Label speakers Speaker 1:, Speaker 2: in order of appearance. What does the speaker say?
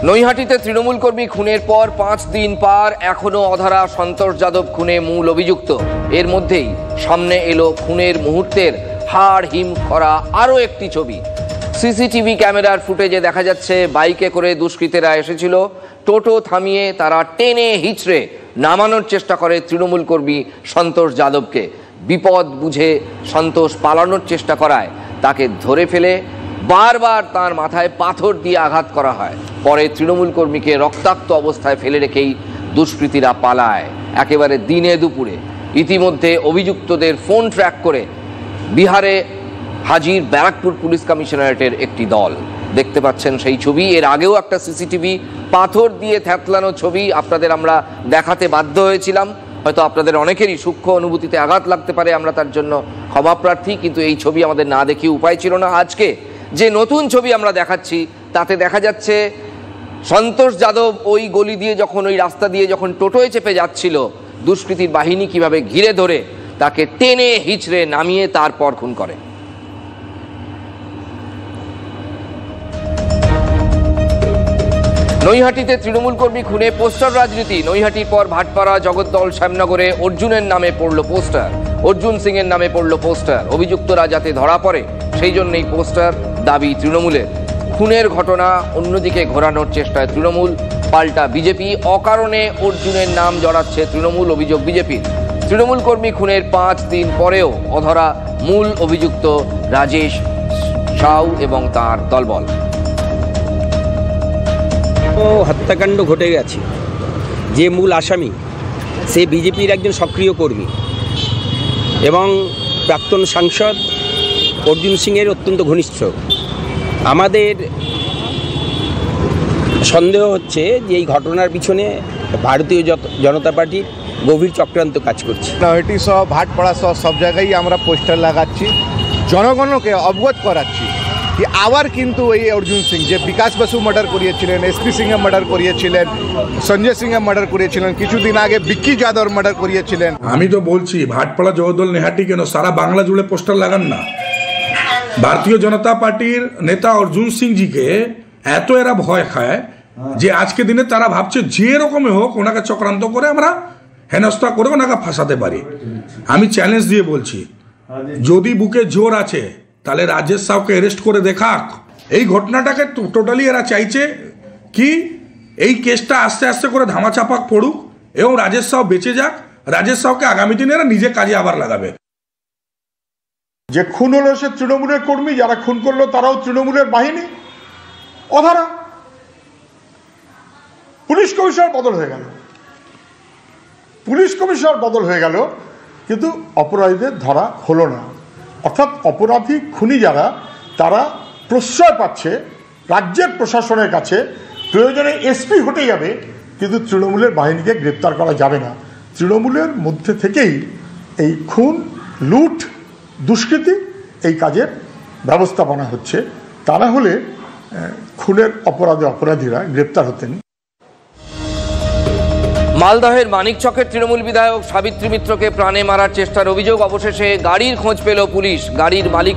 Speaker 1: নৈহাটিতে তৃণমূল কর্মী খুনের পর 5 দিন পার, এখনো অধরা সন্তোষ যাদব খুনে মূল অভিযুক্ত। এর মধ্যেই সামনে এলো খুনের মুহূর্তের হাড় হিম করা আরও একটি ছবি। সিসিটিভি ক্যামেরার ফুটেজে দেখা যাচ্ছে বাইকে করে দুষ্কৃতীরা এসেছিল। টোটো থামিয়ে তারা টেনে হিচড়ে নামানোর চেষ্টা করে তৃণমূল কর্মী সন্তোষ যাদবকে। বিপদ বুঝে সন্তোষ পালানোর চেষ্টা করায় তাকে ধরে ফেলে বারবার তার মাথায় পাথর দিয়ে আঘাত করা হয়। পরে তৃণমূল কর্মীকে রক্তাক্ত অবস্থায় ফেলে রেখেই দুষ্কৃতীরা পালায় একেবারে দিনে দুপুরে। ইতিমধ্যে অভিযুক্তদের ফোন ট্র্যাক করে বিহারে হাজির ব্যারাকপুর পুলিশ কমিশনারেটের একটি দল। দেখতে পাচ্ছেন সেই ছবি। এর আগেও একটা সিসিটিভি পাথর দিয়ে থ্যাতলানো ছবি আপনাদের আমরা দেখাতে বাধ্য হয়েছিলাম। হয়তো আপনাদের অনেকেরই সূক্ষ্ম অনুভূতিতে আঘাত লাগতে পারে, আমরা তার জন্য ক্ষমাপ্রার্থী, কিন্তু এই ছবি আমাদের না দেখে উপায় ছিল না। আজকে যে নতুন ছবি আমরা দেখাচ্ছি তাতে দেখা যাচ্ছে সন্তোষ যাদব ওই গলি দিয়ে যখন, ওই রাস্তা দিয়ে যখন টোটোয় চেপে যাচ্ছিল, দুষ্কৃতীর বাহিনী কিভাবে ঘিরে ধরে তাকে টেনে হিচড়ে নামিয়ে তারপর খুন করে। নৈহাটিতে তৃণমূল কর্মী খুনে পোস্টার রাজনীতি। নৈহাটির পর ভাটপাড়া, জগদ্দল, শ্যামনগরে অর্জুনের নামে পড়ল পোস্টার, অর্জুন সিং এর নামে পড়ল পোস্টার। অভিযুক্তরা যাতে ধরা পড়ে সেই জন্যই পোস্টার, দাবি তৃণমূলের। খুনের ঘটনা অন্যদিকে ঘোরানোর চেষ্টায় তৃণমূল, পাল্টা বিজেপি। অকারণে অর্জুনের নাম জড়াচ্ছে তৃণমূল, অভিযোগ বিজেপির। তৃণমূল কর্মী খুনের 5 দিন পরেও অধরা মূল অভিযুক্ত রাজেশ সাউ এবং তার দলবল।
Speaker 2: হত্যাকাণ্ড ঘটে গেছে, যে মূল আসামি সে বিজেপির একজন সক্রিয় কর্মী এবং প্রাক্তন সাংসদ অর্জুন সিংয়ের অত্যন্ত ঘনিষ্ঠ। আমাদের সন্দেহ হচ্ছে যে এই ঘটনার পিছনে ভারতীয় জনতা পার্টির গভীর চক্রান্ত কাজ করছে।
Speaker 3: নৈহাটি সহ ভাটপাড়া সহ সব জায়গায় আমরা পোস্টার লাগাচ্ছি, জনগণকে অবগত করাচ্ছি কি আবার কিন্তু এই অর্জুন সিং যে বিকাশ বসু মার্ডার করিয়েছিলেন, এসপি সিংহে মার্ডার করিয়েছিলেন, সঞ্জয় সিংহে মার্ডার করিয়েছিলেন, কিছুদিন আগে বিক্কি যাদব মার্ডার করিয়েছিলেন।
Speaker 4: আমি তো বলছি ভাটপাড়া, জগদ্দল, নৈহাটি কেন সারা বাংলা জুড়ে পোস্টার লাগান না। ভারতীয় জনতা পার্টির নেতা অর্জুন সিং জিকে এত এরা ভয় খায় যে আজকে দিনে তারা ভাবছে যে রকমে হোক ওনাকে চক্রান্ত করে আমরা হেনস্থা করে ওনাকে ফাঁসাতে পারি। আমি চ্যালেঞ্জ দিয়ে বলছি, যদি বুকে জোর আছে তাহলে রাজেশ সাউকে অ্যারেস্ট করে দেখাক। এই ঘটনাটাকে টোটালি এরা চাইছে কি এই কেসটা আস্তে আস্তে করে ধামাচাপা পড়ুক এবং রাজেশ সাউ বেঁচে যাক। রাজেশ সাউকে আগামী দিনে এরা নিজে কাজে আবার লাগাবে।
Speaker 5: যে খুন হলো সে তৃণমূলের কর্মী, যারা খুন করলো তারাও তৃণমূলের বাহিনী। অধরা পুলিশ কমিশনার বদল হয়ে গেল, পুলিশ কমিশনার বদল হয়ে গেল, কিন্তু অপরাধীদের ধরা হলো না। অর্থাৎ অপরাধী খুনি যারা, তারা প্রশ্রয় পাচ্ছে রাজ্যের প্রশাসনের কাছে। প্রয়োজনে এসপি হটে যাবে, কিন্তু তৃণমূলের বাহিনীকে গ্রেপ্তার করা যাবে না। তৃণমূলের মধ্যে থেকেই এই খুন, লুট, দুষ্কৃতি এই কাজের ব্যবস্থাপনা হচ্ছে। তা না হলে খুনের অপরাধীরা গ্রেপ্তার হতেন।
Speaker 1: মালদহের মানিকচকের তৃণমূল বিধায়ক সাবিত্রী মিত্রকে প্রাণে মারার চেষ্টার অভিযোগ। অবশেষে গাড়ির খোঁজ পেল পুলিশ। গাড়ির মালিক